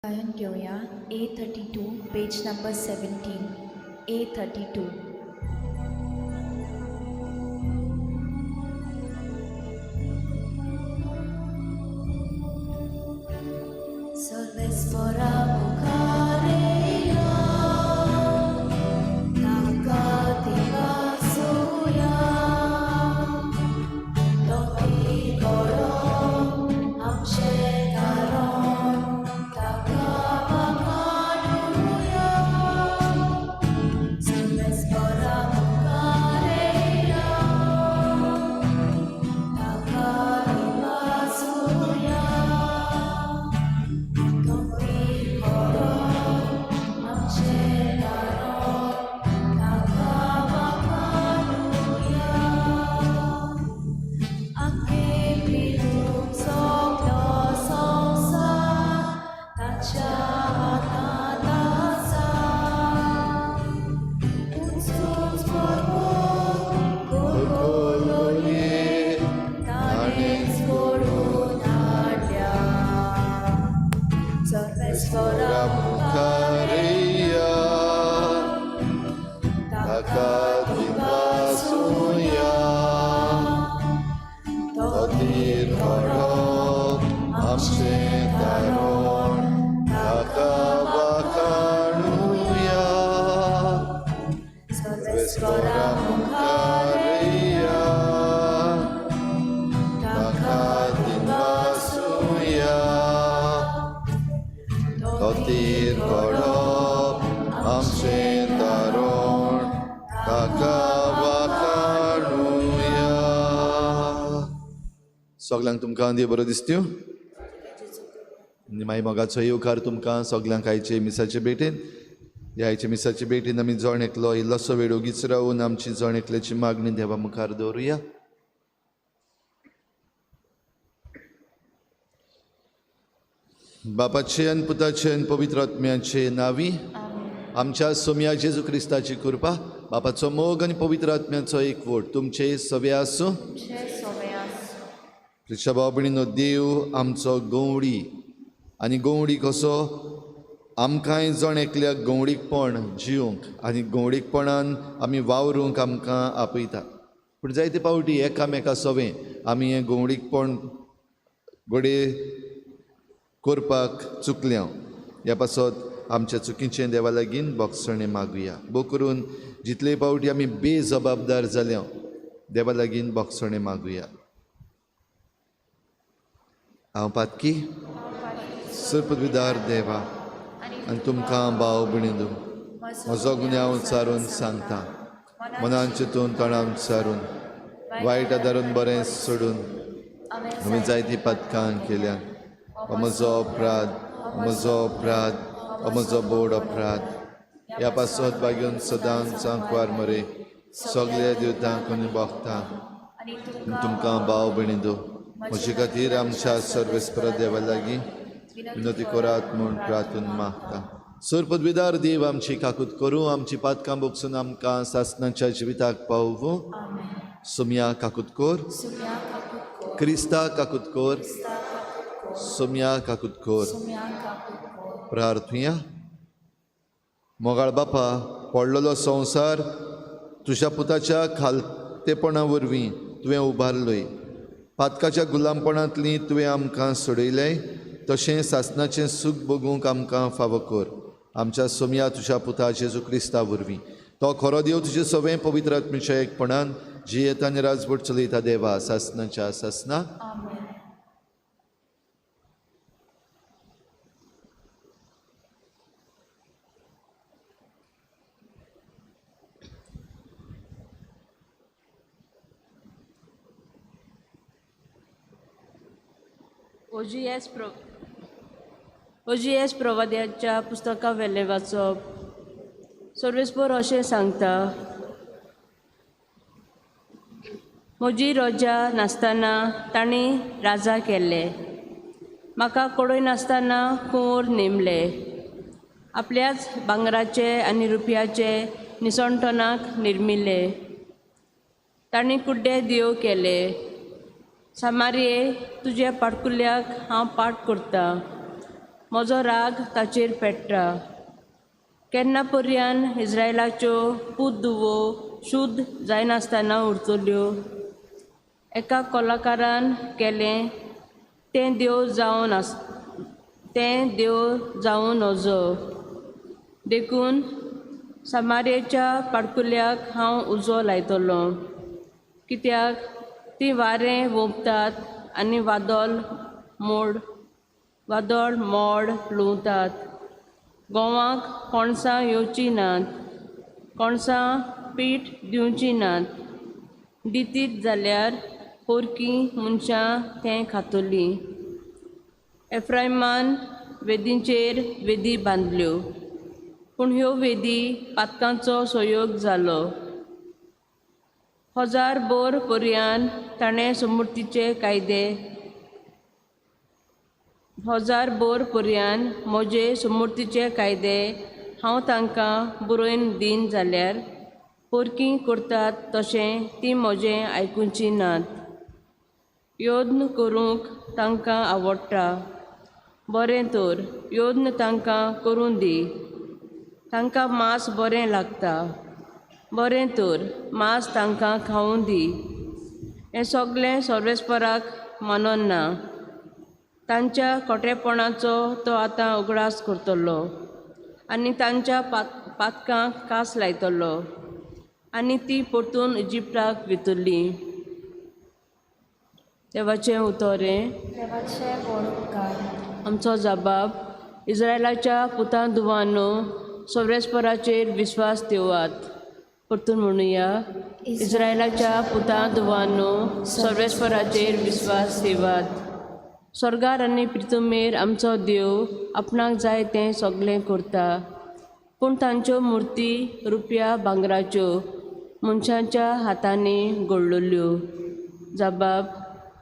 गायन घेऊया A32 page number 17 A32. Solvespora Bukharea Nakativa Suya Doti Goro Amshe Karon Takava Kanuya Solvespora Bukharea Nakativa Suya Sorvespora Bukharea Nakativa Suya Totir Horom Amshe Karon Nakava Kanuya Sorvespora Bukharea Nakativa Suya Totir Horom Amshe Karon Nakava Kanuya. सगळ्यांक तुमकां देव बरो दिसत्यो. मागीर मोगाचो येवकार तुमकां सगळ्यांक आयचे मिसाचे भेटेन. ह्या आयचे मिसाचे भेटेन आमी जण एकलो इल्लोसो वेळ ओगीच रावून आमची जण एकल्याची मागणी देवा मुखार दवरुया. बापाचे आनी पुताचे आनी पवित्र आत्म्याचे नांवी आमच्या सोम्या जेजू क्रिस्ताची कृपा बापाचो मोग आनी पवित्र आत्म्याचो एकवट तुमचे सवे आसूं. क्रिस्ता भाव भयणीनो, देव आमचो गवंडी आनी गवंडी कसो आमकांय जण एकल्याक गवंडीकपण जिवंक आनी गवंडीकपणान आमी वावरूंक आमकां आपयता. पूण जायते पावटी एकामेका सवें आमी हें गवंडीकपण घोडे करपाक चुकल्या. ह्या पासत आमच्या चुकीचें देवा लागीं बोगसणें मागुया. बो करून जितले पावटी आमी बेजबाबदार जाल्या देवा लागीं बोगसणें मागुया. हांव पातकी सर्पविदार देवा आनी तुमकां भाव भयणीनो म्हजो गुन्यांव चारून सांगता. मनान चिंतून तोंडान चारून वायट आदारून बरें सोडून हांवें जायतीं पातकां केल्यात. म्हजो अपराध म्हजो बोड अपराध. ह्या पासत बागेवन सदांच सांकवार मरे सगळ्या देवतांक आनी भक्तांक तुमकां भाव भयणीनो म्हजे खातीर आमच्या सर्वेस्परा देवा लागीं विनोती करात म्हूण प्रार्थून मागता. सर्पविदार देव आमची काकूत करूं, आमची पातकां बोगसून आमकां सासणाच्या जिविताक पावूं. सोम्या काकूत कोर, क्रिस्ता काकूत कोर, सोम्या काकूत कोर. प्रार्थुया. मोगाळ बापा, पडलेलो संवसार तुज्या पुताच्या खालतेपणा वरवीं तुवें उबारलोय. पातकाच्या गुलामपणांतली तुवें आमकां सोडयलें. तशें सासणाचें सूख भोगूंक आमकां फावो कर. आमच्या सोम्या तुज्या पुता जेजू क्रिस्ता वरवीं तो खरो देव तुजे सवें पवित्र आत्म्याच्या एकपणान जियेता आनी राजवट चलयता देवा सासणाच्या सासना. ओजीएस प्रवाद्याच्या पुस्तका वेले वाचप. सर्वेस्पर अशें सांगता, म्हजी रोजा नासतना तांणी राजा केल्ले. म्हाका कडय नासतना कुंवर नेमले. आपल्याच भांगराचे आनी रुपयाचे निसणटणाक निर्मिल्ले. तांणी कुड्डे देव केले. सामारिये तुज्या पाटकुल्याक हांव पाट करता. म्हजो राग ताचेर पेट्टा. केन्ना पर्यान इस्रायलाच्यो पूत धुवो शुद्ध जायनासतना उरतल्यो. एका कलाकारान केलें तें देव जावन नजो. देखून सामारियेच्या पाडकुल्याक हांव उजो लायतलो, कित्याक ती वारें वोंपतात आनी वादळ मोड लुंवतात. गोवांक कोणसां येवची नात, कोणसां पीठ दिवची नात. दितीत जाल्यार पोरकीं मनशां तें खातलीं. एफ्रायमान वेदींचेर वेदी बांदल्यो, पूण ह्यो वेदी पातकांचो सोयोग जालो. 1000 बोर पर्यान ताणें समृद्धीचे कायदे 1000 बोर पर्यान म्हजे समृद्धीचे कायदे हांव तांकां बरोवन दीन जाल्यार पोरकीं करतात तशें तीं म्हजें आयकुची नात. योद्न करूंक तांकां आवडटा. बरें तर योद्न तांकां करून दी. तांकां मांस बरें लागता. बरें तर मांस तांकां खावूं दी. हें सगलें सर्वेस्पराक मानोन ना. तांच्या खोटेपणाचो तो आतां उगडास करतलो आनी तांच्या पातकांक कास लायतलो आनी ती परतून इजिप्टाक वितली. देवाचें उतोरें. आमचो जबाब. इस्रायलाच्या पुतां धुवानो सर्वेस्पराचेर विस्वास देवात. परतून म्हणुया. इस्रायलाच्या पुतां धुवानो सर्वेस्पराचेर विस्वास देवात. स्वर्गार आनी पृथ्वीमेर आमचो देव आपणाक जाय तें सगलें करता. पूण तांच्यो मुर्ती रुपया भांगराच्यो मनशांच्या हातांनी घडलल्यो. जबाब.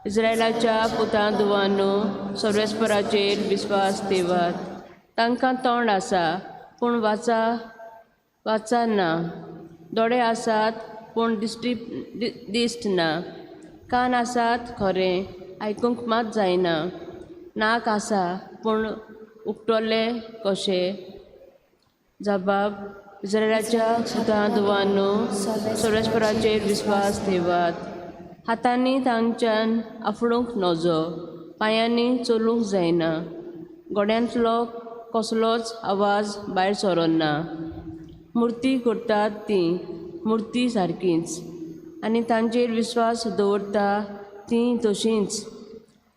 इस्रायलाच्या पुतां धुवानो सर्वेस्पराचेर विस्वास देवात. तांकां तोंड आसा पूण वाचा ना. दोळे आसात पूण दिश्ट ना. कान आसात खरें, आयकूंक मात जायना. नाक आसा पूण उक्तोले कशें. जबाब. इस्रायलाच्या पुतां धुवानो सर्वेस्पराचेर विस्वास देवात. हातांनी तांच्यान आफळूंक नजो, पांयांनी चलूंक जायना. गोड्यांतलो कसलोच आवाज भायर सरोना. मुर्ती करतात तीं मुर्ती सारकींच आनी तांचेर विस्वास दवरता तीं तशींच.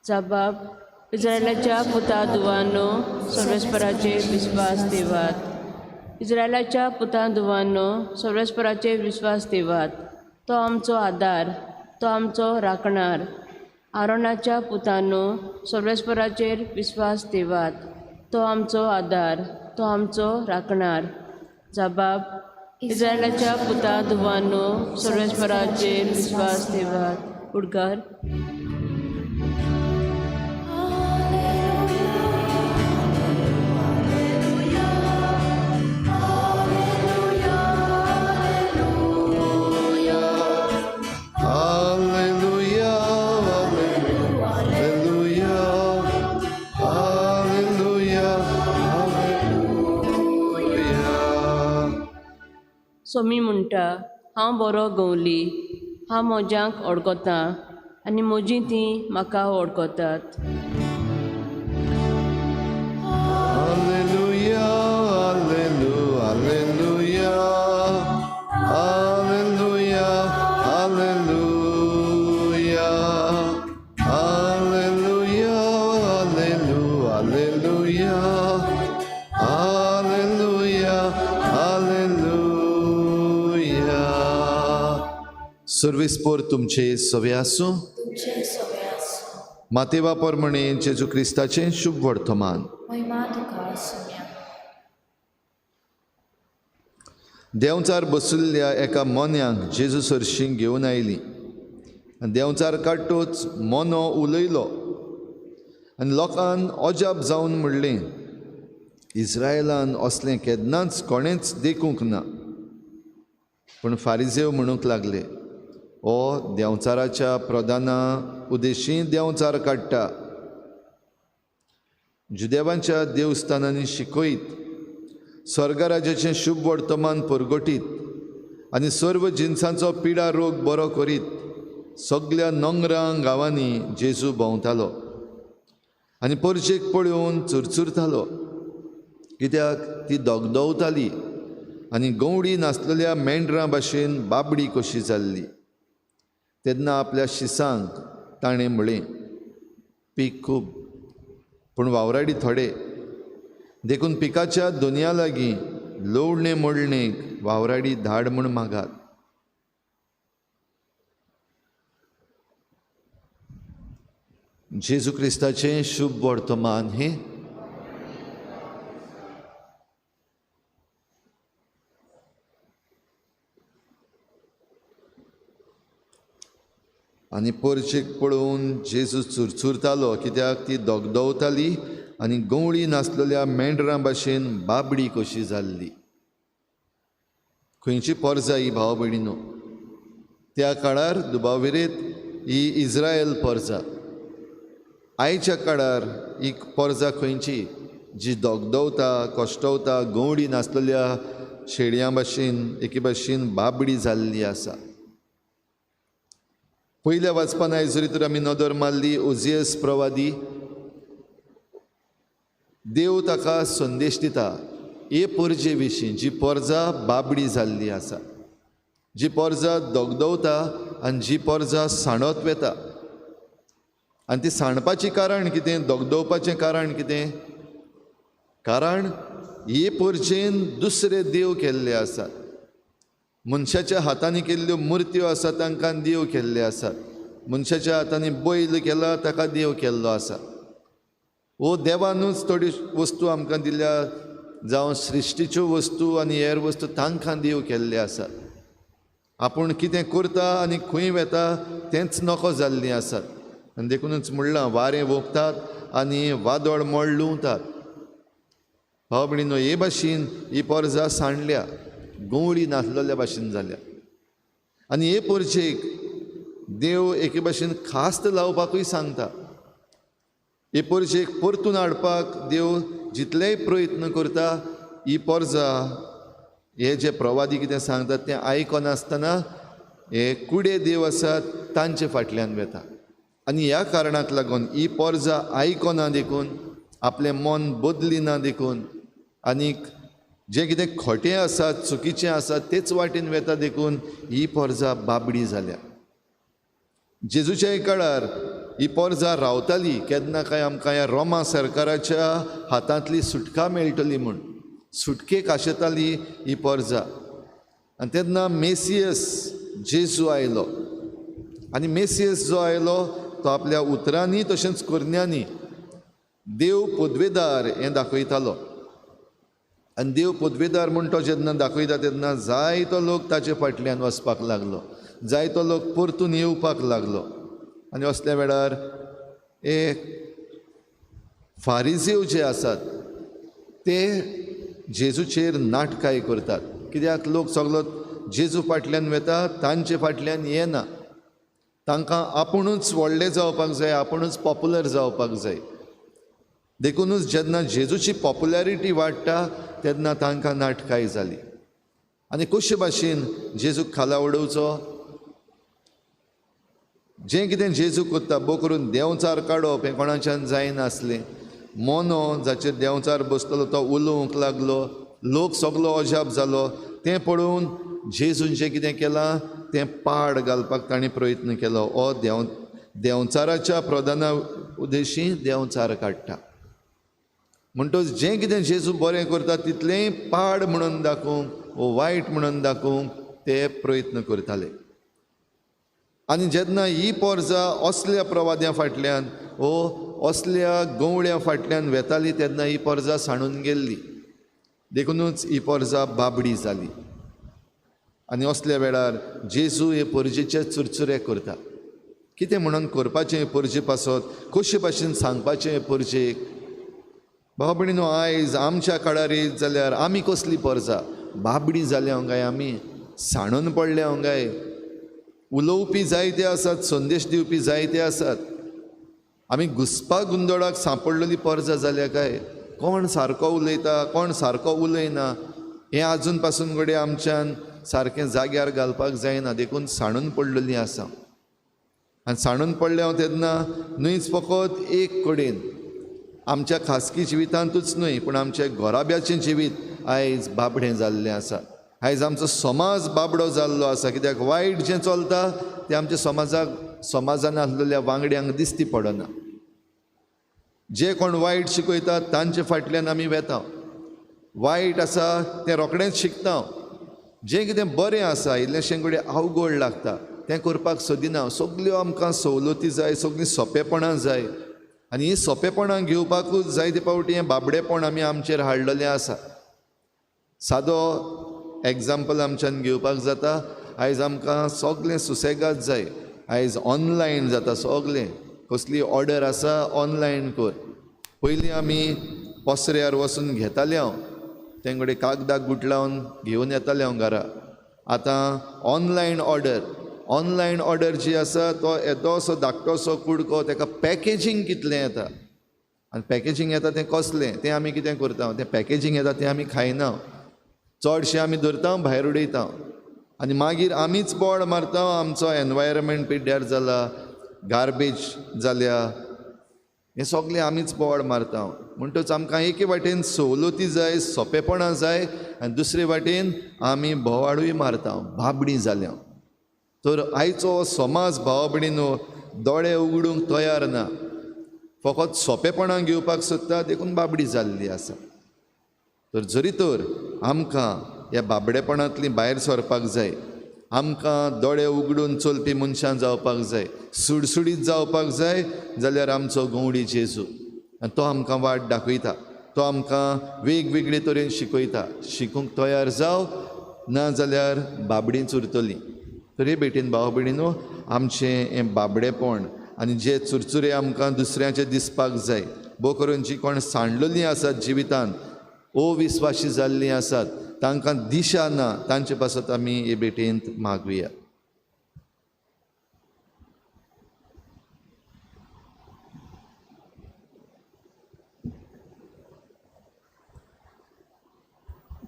जबाब. इस्रायलाच्या पुतां धुवानो सर्वेस्पराचेर विस्वास देवात. इस्रायलाच्या पुतां धुवानो सर्वेस्पराचेर विस्वास देवात. तो आमचो आदार, तो आमचो राखणार. आरोनाच्या पुतांनो सर्वेस्पराचेर विस्वास देवात. तो आमचो आदार, तो आमचो राखणार. जबाब. इस्रायलाच्या पुतां धुवानो सर्वेस्पराचेर विस्वास देवात. उडकार. सोमी म्हणटा. हांव बरो गवली. हांव मोज्यांक ओडकोतां आनी म्हजीं तीं म्हाका ओडकोतात. Alleluia, Alleluia, Alleluia, Alleluia, Alleluia, Alleluia, Alleluia, Alleluia. सर्वेस्पोर तुमचे सवे आसूं. मातेवा पोरमणे जेजू क्रिस्ताचें शुभ वर्तमान. देंवचार बशिल्ल्या एका मोन्यांक जेजू सरशीं घेवन आयली. देंवचार काडटूच मोनो उलयलो आनी लोकांन अजाप जावन म्हणलें, इस्रायलान असलें केन्नाच कोणेंच देखूंक ना. पूण फारिजेव म्हणूंक लागले, हो देंवचाराच्या प्रधाना उद्देशीं देंवचार काडटा. जुदेवांच्या देवस्थानांनी शिकयत, स्वर्गराज्याचें शुभ वर्तमान परगटीत आनी सर्व जिन्सांचो पिडा रोग बरो करीत सगळ्या नंगरां गांवांनी जेजू भोंवतालो आनी परचेक पळोवन चुरचुरतालो, कित्याक ती दोगदोवताली आनी गवडी नासलेल्या मेंढरां भाशेन बाबडी कशी जाल्ली. तेन्ना आपल्या शिसांक ताणें म्हळें, पीक खूब पूण वावराडी थोडे, देखून पिकाच्या दोनया लागीं लोवणे मोडणेक वावराडी धाड म्हूण मागात. जेजू क्रिस्ताचें शुभ वर्तमान हें आनी परचेक पळोवन जेजू चुरचुरतालो, कित्याक ती दोगदोवताली आनी गवळी नासलेल्या मेंढरां भाशेन बाबडी कशी जाल्ली. खंयची पोरजां ही भाव भयणीनो, त्या काळार दुबाविरेत ही इज्रायल पोरजां. आयच्या काळार ही पोरजां खंयची जी दोगदोवता, कोश्टवता, गवडी नासलेल्या शेडयां भाशेन एके भाशेन बाबडी जाल्ली आसा. पयल्या वाचपान आयज तर आमी नदर मारली ओजियस प्रवादी. देव ताका संदेश दिता हे पोरजे विशीं जी पोरजां बाबडी जाल्ली आसा, जी पोरजां दोगदोवता आनी जी पोरजां साणत वेता. आनी ती साणपाचें कारण कितें, दोगदोवपाचें कारण कितें? कारण हे पोरजेन दुसरे देव केल्ले आसात. मनशाच्या हातांनी केल्ल्यो मुर्त्यो आसात तांकां देव केल्ले आसात. मनशाच्या हातांनी बैल केला ताका देव केल्लो आसा. वो देवानूच थोडी वस्तू आमकां दिल्या, जावं सृश्टीच्यो वस्तू आनी हेर वस्तू तांकां देव केल्ले आसात. आपूण कितें करता आनी खंय वेता तेंच नको जाल्लीं आसात. आनी देखूनच म्हणलां वारें वोगतात आनी वादळ मोडलुंतात. भाव भयणीनो, हे भाशेन ही पोरजां सांडल्या, गवळी नासलेल्या भाशेन जाल्या. आनी हे पोरचेक देव एके भाशेन खास्त लावपाकूय सांगता. हे पोरचेक परतून हाडपाक देव जितलेय प्रयत्न करता. ही पोरजां हे जे प्रवादी कितें सांगतात तें आयकनासतना हे कुडे देव आसात तांचे फाटल्यान वेता. आनी ह्या कारणाक लागून ही पोरजां आयकना देखून, आपलें मन बदलिना देखून, आनीक जें कितें खोटें आसा, चुकीचें आसा तेच वाटेन वेता देखून ही पोरजां बाबडी जाल्या. जेजूच्या काळार ही पोरजां रावताली केन्ना काय आमकां ह्या रोमा सरकाराच्या हातांतली सुटका मेळटली म्हूण सुटकेक आशेताली ही पोरजां. आनी तेन्ना मेसियस जेजू आयलो. आनी मेसियस जो आयलो तो आपल्या उतरांनी तशेंच करण्यांनी देव पदवेदार हें दाखयतालो. आनी देव पदवेदार म्हूण तो जेन्ना दाखयता तेन्ना जायतो लोक ताचे फाटल्यान वचपाक लागलो, जायतो लोक परतून येवपाक लागलो. आनी असल्या वेळार हे फारिजीव जे आसात ते जेजूचेर नाटकाय करतात. कित्याक लोक सगलो जेजू फाटल्यान वेता, तांचे फाटल्यान येना. तांकां आपुणूच व्हडले जावपाक जाय, आपुणूच पॉप्युलर जावपाक जाय. देखूनच जेन्ना जेजूची पॉप्युलॅरिटी वाडटा तेन्ना तांकां नाटकाय जाली. आनी कशे भाशेन जेजूक खाला उडोवचो? जें कितें जेजू करता बो करून देंवचार काडप हें कोणाच्यान जायनासलें. मोनो जाचेर देंवचार बसतलो तो उलोवंक लागलो, लोक सगलो अजाप जालो. तें पळोवन जेजून जें कितें केलां तें पाड घालपाक ताणें प्रयत्न केलो. हो देंवचाराच्या प्रधाना उद्देशी देंवचार काडटा. म्हणटच जें कितें जेजू बरें करता तितलेंय पाड म्हणून दाखोवंक वो वायट म्हणून दाखोवंक ते प्रयत्न करताले. आनी जेन्ना ही पोरजां असल्या प्रवाद्या फाटल्यान असल्या गवळ्या फाटल्यान वेताली तेन्ना ही पोरजां सांडून गेल्ली. देखूनच ही पोरजां बाबडी जाली. आनी असल्या वेळार जेजू हे पोरजेचे चुरचुरे करता. कितें म्हणून करपाचें पोरजे पासत, कशे भाशेन सांगपाचें पोरजेक. भाव भयणीनो, आयज आमच्या काळार येत जाल्यार आमी कसली पोरजां बाबडी जाल्या काय, आमी सांडून पडल्या काय. उलोवपी जायते आसात, संदेश दिवपी जायते आसात, आमी घुसपा गुंदोळाक सांपडलेली पर्जा जाल्या काय? कोण सारको उलयता, कोण सारको उलयना, हें आजून पासून घडये आमच्यान सारकें जाग्यार घालपाक जायना. देखून साणून पडलेलीं आसा. आनी साणून पडले हांव तेन्ना न्हयच फकत एक कडेन आमच्या खासगी जिवितांतूच न्हय, पूण आमच्या घोराब्याचें जिवीत आयज बाबडें जाल्लें आसा. आयज आमचो समाज बाबडो जाल्लो आसा. कित्याक वायट जें चलता तें आमच्या समाजान आसलेल्या वांगड्यांक दिश्टी पडना. जे कोण वायट शिकयतात तांचे फाटल्यान आमी वेता. वायट आसा तें रोखडेंच शिकता. जें कितें बरें आसा इल्लेशें कडेन अवघड लागता तें करपाक सोदिना. सगल्यो आमकां सवलती जाय, सगळीं सोंपेपणां जाय. आनी ही सोंपेपणां घेवपाकूच जायते फावटी हें बाबडेपण आमी आमचेर हाडलेलें आसा. सादो एग्जाम्पल आमच्यान घेवपाक जाता. आयज आमकां सगळें सुसेगाद जाय. आयज ऑनलायन जाता सगळें. कसली ऑर्डर आसा ऑनलायन कर. पयलीं आमी पसऱ्यार वचून घेताले हांव, तेंकडे कागदाक गुट लावन घेवन येताले हांव घरा. आतां ऑनलायन ऑर्डर जी आसा तो येदोसो धाकटोसो कुडको, ताका पॅकेजींग कितलें येता. आनी पॅकेजींग येता तें कसलें तें आमी कितें करता? तें पॅकेजींग येता तें आमी खायना. चडशें आमी धरता भायर उडयता. आनी मागीर आमीच बोड मारता. आमचो एनवायरमेंट पिड्ड्यार जाला, गार्बेज जाल्या, हें सगळें आमीच बोवाळ मारता. म्हणटच आमकां एके वाटेन सवलती जाय, सोंपेपणां जाय, आनी दुसरे वाटेन आमी बोवाळूय मारता. बाबडीं जाल्या. तर आयचो समाज भाव भयणीनो दोळे उगडूंक तयार ना. फकत सोंपेपणां घेवपाक सोदता, देखून बाबडी जाल्ली आसा. तर जरी तर आमकां ह्या बाबडेपणांतलीं भायर सरपाक जाय, आमकां दोळे उगडून चलपी मनशां जावपाक जाय, सुडसुडीत जावपाक जाय, जाल्यार आमचो गवंडी जेजू. आनी तो आमकां वाट दाखयता. तो आमकां वेगवेगळे तरेन शिकयता. शिकूंक तयार जाव, ना जाल्यार बाबडींच उरतलीं. तर हे भेटेन भाव भयणीनो आमचें हें बाबडेपण आनी जे चुरचुरे आमकां दुसऱ्याचे दिसपाक जाय, भोव करून जीं कोण सांडलेलीं आसात जिवितांत, अविस्वाशी जाल्लीं आसात, तांकां दिशा ना, तांचे पासत आमी हे भेटेंत मागुया.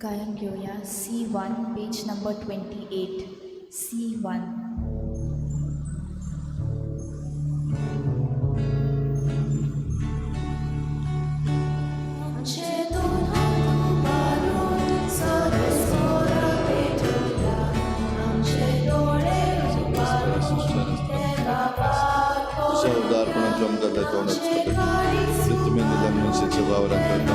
गायन घेऊया C1 पेज नंबर 28. C1. उदारपणाच्या आमकां तोंडाच तुमी दिल्या मनशाच्या वावरांत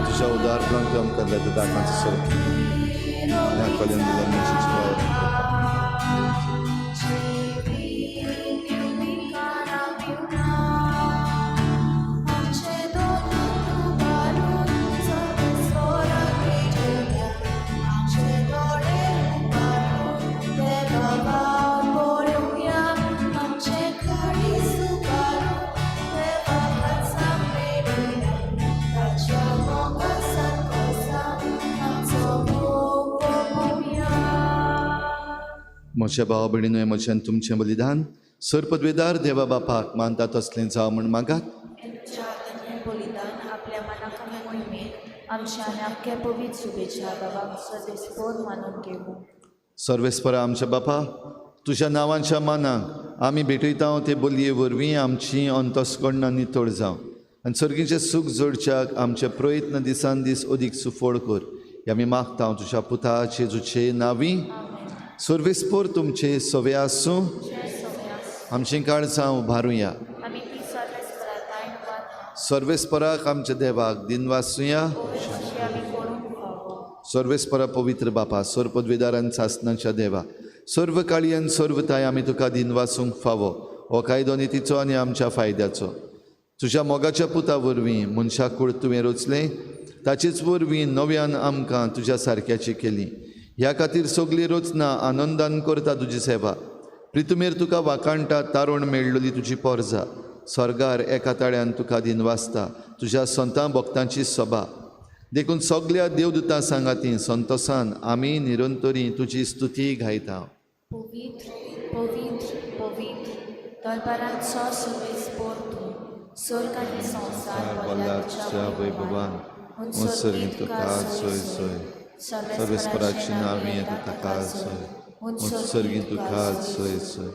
तुझ्या उदारपणाच्या आमकां दाखांचं स्वरूप ह्या कलेन दिल्या मनशाच्या वावरांत म्हज्या भावा भयणीनो, हें म्हज्यान तुमचें बलिदान सरपदवेदार देवा बापाक मानता तसलें जावं म्हण मागात. बलिदान आपल्या मनाक मोहिमेक आमच्या आनी अख्ख्या पवित्र शुभेच्छा बाबाक सर्वेस्पोर मानून घेवं. सर्वेस्परा आमच्या बापा, तुज्या नांवांच्या मानाक आमी भेटयता ते बलये वरवीं आमची अंतस्करणां नितळ जावं आनी सर्गीचें सूख जोडच्याक आमचे प्रयत्न दिसान दीस अदीक सुफोड कर. हे आमी मागता तुज्या पुता जेजूचे नांवी. सर्वेस्पोर तुमचे सवे आसूं. आमचीं काळजां उबारुया. सर्वेस्पराक आमच्या देवाक दिनवासुया. सर्वेस्परा पवित्र बापा, सर्पदवेदारान सासनाच्या देवा, सर्व काळी आनी सर्वताय आमी तुका दिनवासूंक फावो. हो कायदो नितीचो आनी आमच्या फायद्याचो. तुज्या मोगाच्या पुता वरवीं मनशाक कूड तुवें रचलें, ताचेच वरवीं नव्यान आमकां तुज्या सारक्याची केली. ह्या खातीर सगळीं रचना आनंदान करता तुजी सेवा. प्रितुमेर तुका वाकाणटा तारुण मेळ्ळोली तुजी पोरजा. स्वर्गार एका ताळ्यान तुका दिन वाजता तुज्या संतां भक्तांची सभा. देखून सगल्या देवदूतां सांगाती संतोसान आमी निरंतरी तुजी स्तुती गायता. Pavitr, pavitr, pavitr, दरबारांचो सुबेस्पोर तूं, स्वर्ग आनी संवसार बोल्ला तुज्या वैभवान उत्सर्गीत तुका सोय सोय. सर्वेस्पराची नांवी येता ताका सोय. उत्सर्गीत तुका सोय सोय.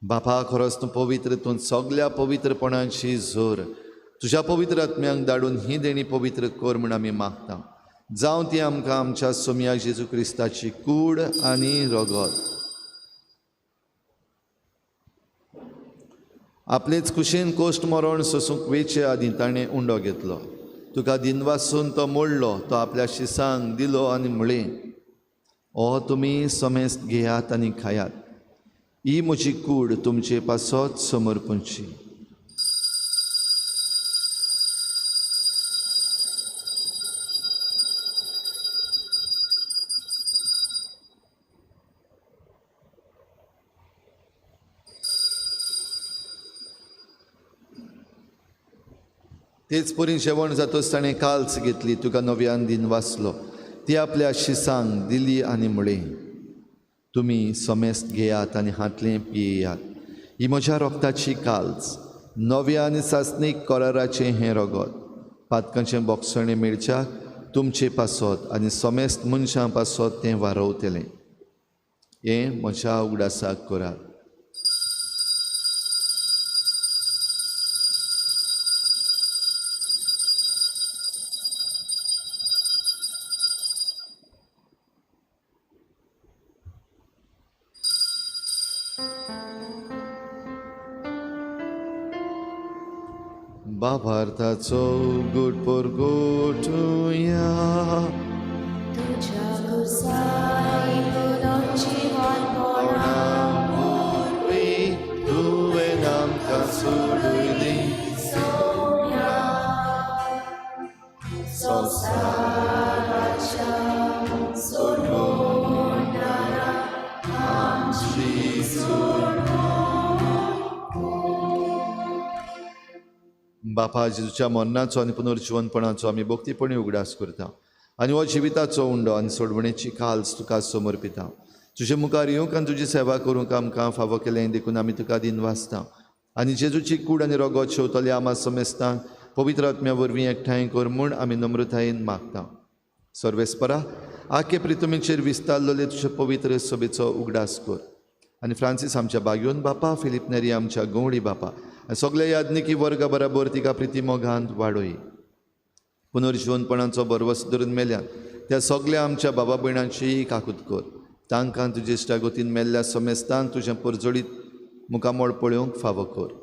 बापा खरोच तूं पवित्र, तूं सगल्या पवित्रपणाची जोर तुज्या पवित्र आत्म्यांक धाडून ही देणी पवित्र कर म्हूण आमी मागता. जावं ती आमकां आमच्या सोम्या जेजू क्रिस्ताची कूड आनी रगत. आपलेच कुशीन कोश्ट मरण सोसूंक वेचे आदीं ताणें उंडो घेतलो. तुका दिनवासून तो मोडलो, तो आपल्या शिसांक दिलो आनी म्हळें, ओ तुमी समेस्त घेयात आनी खायात. ही म्हजी कूड तुमचे पासत समर्पूंची. तेच परी जेवण जातच ताणें काल्स घेतली, तुका नव्यान दिन वाचलो. ती आपल्या शिसांक दिली आनी म्हळें, तुमी समेस्त घेयात आनी हातलें पियेयात. ही म्हज्या रोगताची काल्स, नव्या आनी सासणीक कराराचें हें रगत. पातकांचें बोगसणें मेळच्याक तुमचे पासत आनी समेस्त मनशां पासत तें वारवतलें. हें म्हज्या उगडासाक करात. बाभार्थाचो गोट पर गोटुया. तुझ्या गुरसाई दोनोंची वाळपणां मोरवी तुवें आमकां सोडूयली. संवसाराच्या सोडवणारा आमची बापा जेजूच्या मरणाचो आनी पुनर्जीवनपणाचो आमी भक्तीपणी उगडास करता. आनी हो जिविताचो उंडो आनी सोडवणेची काल्स तुका समर्पिता. तुजे मुखार येवंक आनी तुजी सेवा करूंक आमकां फावो केलें देखून आमी तुका दिन वाचता. आनी जेजूची कूड आनी रगत शेवतले आमा समेस्तांक पवित्र आत्म्या वरवीं एकठांय कर म्हूण आमी नम्रतायेन मागता. सर्वेस्परा आखे प्रितुमेचेर विस्तारलेले तुजे पवित्र सभेचो उगडास कर. आनी फ्रांसीस आमच्या बागयोन बापा, फिलीप नेरी आमच्या गवळी बापा, सगळे यादनिकी वर्गा बराबर तिका प्रिती मोगांत वाडोय. पुनर्जीवनपणाचो बरवस धरून मेल्यान त्या सगळ्या आमच्या बाबा भयणांची काकूत कर. तांकां तुजे इश्टागोतीन मेल्ल्या समेस्तांक तुजें परजोडीत मुखामोळ पळोवंक फावो कर.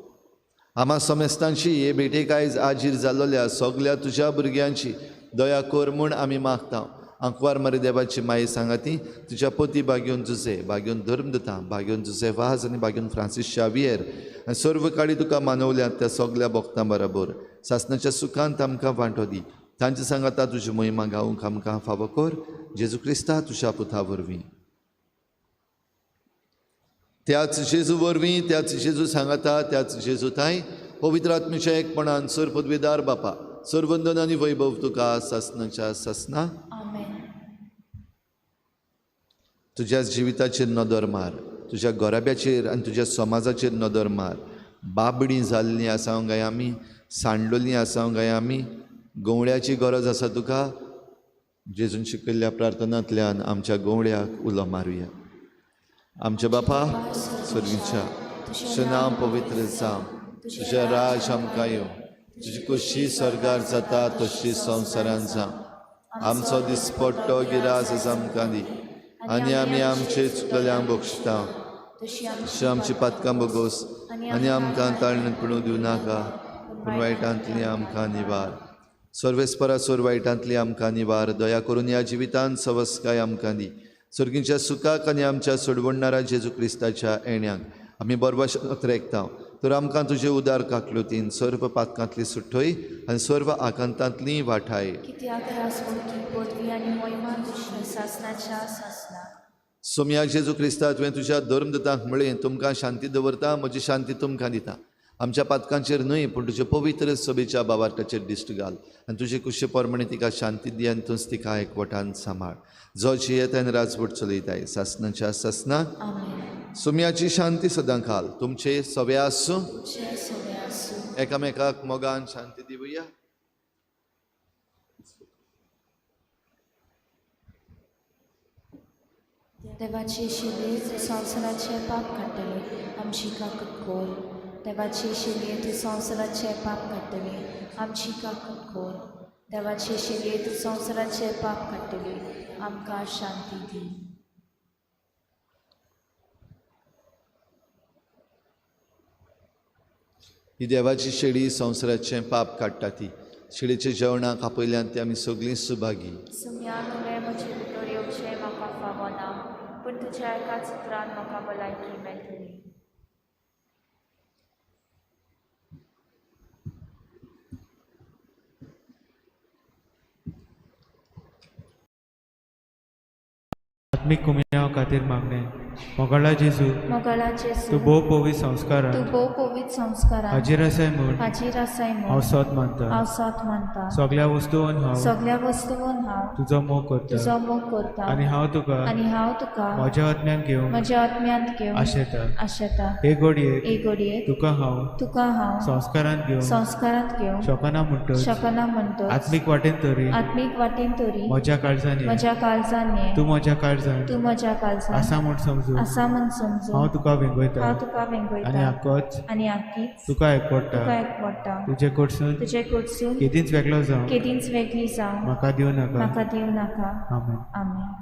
आमा समेस्तांची हे भेटेक आयज आजीर जाल्ल्या सगळ्या तुज्या भुरग्यांची दया कर म्हूण आमी मागता. आंकवार मारी देवाची माये सांगाती तुज्या पती बागयोन जुजे, बागयोन धर्मदता, बागयोन जुजे वाज आनी बागयोन फ्रांसीस शावियर आनी सर्व काळी तुका मानवल्यात त्या सगळ्या भक्तां बरोबर सासणाच्या सुखांत आमकां वांटो दी. तांचे सांगाता तुजी महिमा गावूंक आमकां फावो कर. जेजू क्रिस्ता तुज्या पुता वरवीं. त्याच जेजू वरवीं, त्याच जेजू सांगाता, त्याच जेजू ताई पवित्र आत्म्याच्या एकपणान सर पदवीदार बापा, सर्वंदन आनी वैभव तुका सासणाच्या सासना. तुज्या जिविताचेर नदर मार, तुज्या गोराब्याचेर आनी तुज्या समाजाचेर नदर मार. बाबडीं जाल्लीं आसांव गाय आमी, सांडलोलीं आसांव गाय आमी. गवळ्याची गरज आसा तुका. जेजून शिकयल्ल्या प्रार्थनांतल्यान आमच्या गवळ्याक उलो मारुया. आमच्या बापा स्वर्गीच्या, तुजें नांव पवित्र जावं, तुजें राज आमकां येवं, तुजी कुशी स्वर्गार जाता तशी संवसारांत जावं. आमचो दिसपट्टो गिरास आसा आमकां दी आनी आमी आमचे चुकलेल्यांक बक्षिता. तशी आमची पातकां बगोस आनी आमकां ताळणेंत पडूं दिवं नाका, पूण वायटांतली आमकां निवार. सर्वेस्परा सोर वायटांतली आमकां निवार. दया करून ह्या जिवितांत सवस्काय आमकां दी. सर्गीच्या सुखाक आनी आमच्या सोडवणाऱ्या जेजू क्रिस्ताच्या येण्याक आमी बरवशान रेखता. तर आमकां तुजे उदार काकलुतीन सर्व पातकांतली सुट्टय आनी सर्व आकांतांतली वाठाय. कित्याक रासवणकी पदवी आनी मोहिमा तुज्या सासणाच्या सासना. सोम्या जेजू क्रिस्ता तुवें तुज्या धर्मदतांक म्हळें तुमकां शांती दवरता म्हजी शांती तुमकां दिता. आमच्या पातकांचेर न्हय पूण तुज्या पवित्र सभेच्या बाबार्काचेर दिश्ट घाल आनी तुजे कुशे पोरमणे तिका शांती दी आनी तूंच तिका एकवटान सांबाळ. जो जियेतान राजवट चलयताय सासनाच्या सासनाक. आमेन. सोम्याची शांती सदां घाल. तुमचे सवे आसूं. तुमचे सगळे आसूं. एकामेकाक मोगान शांती दिवया. देवाची शिले तूं संवसाराचे पाप काडटली आमची काकूट कोर. देवाची शिले तूं संवसाराचे पाप काडटली आमची काकूट कोर. देवाची शिले तूं संवसाराचे पाप काडटली आमकां शांती दी. ही देवाची शेळी संवसाराचें पाप काडटा ती. शेळीच्या जेवणाक आपयल्यान ती आमी सगळीं सुभागी. सुम्या तुवें म्हजे भितर येवचें म्हाका फावो ना पूण तुज्या एकाच उतरान म्हाका भलायकी मेळटली. आत्मिक कुमिया खातीर मागणें. मोगाळा जेजू मोगाळा जेजू तूं भोव पवित्र संस्कारान तूं भोव पवित्र संस्कारान हाजीर आसाय म्हूण हाजीर आसाय हांव म्हूण सोत मानता. हांव साथ मानता. सगळ्या वस्तूंन हांव सगळ्या वस्तूंन हांव तुजो मोग करता तुजो मोग करता आनी हांव तुका आनी हांव तुका म्हज्या आत्म्यान घेवन म्हज्या आत्म्यांत घेवन आशेता. आशेता. हे घडयेक एक घडयेक तुका हांव संस्कारान घेवन संस्कारांत घेवन शकना म्हणटच शकना म्हणटच आत्मीक वाटेन तरी आत्मीक वाटेन तरी म्हज्या काळजांनी म्हज्या काळजांनी तूं म्हज्या काळजान तूं म्हज्या काळजांत आसा म्हूण समजून आसा म्हूण समजून हांव तुका वेंगयता हांव तुका आनी वेंगयता आक्कोच आनी आख्खीच तुका एकवडटा. तुका एकवडटा. तुजे कडसून तुजे कडसून केदींच वेगळो जावं केदींच वेगळी जावं म्हाका दिवं नाका. म्हाका दिवं नाका. आमेन. आमेन.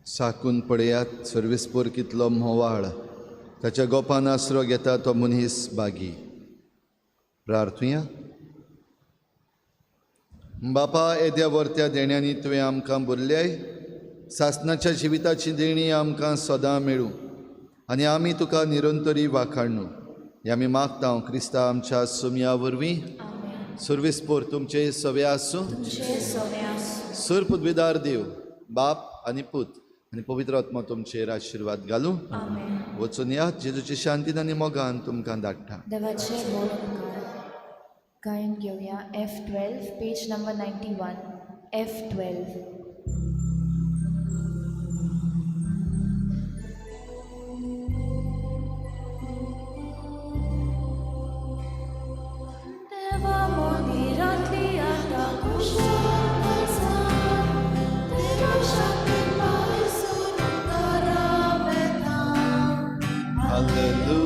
साकून पळयात सर्वेस्पोर कितलो म्होवाळ. ताच्या गोपान आसरो घेता तो मनीस बागी. प्रार्थुया. बापा, येद्या वर्त्या देण्यांनी तुवें आमकां भरल्याय. सासनाच्या जिविताची देणी आमकां सदां मेळूं आनी आमी तुका निरंतरी वाखाणू. हे आमी मागता क्रिस्ता आमच्या सुम्या वरवीं. सर्वेस्पोर तुमचे सवे आसूं. तुमचे सवे आसूं. सर्प द्विदार देव, बाप आनी पूत आणि पवित्र आत्मा तुमचेर आशीर्वाद घालूं. आमेन. वचून या जेजूची शांतीन आनी मोगान तुमकां धाडटा. देवाचे गोड उपकार. गायन घेऊया F12 पेज नंबर 91 F12. देवा मंदिरांतली आतां कुशल आसात. देवा शांती पायसून उदारा वेता. हालेलुया.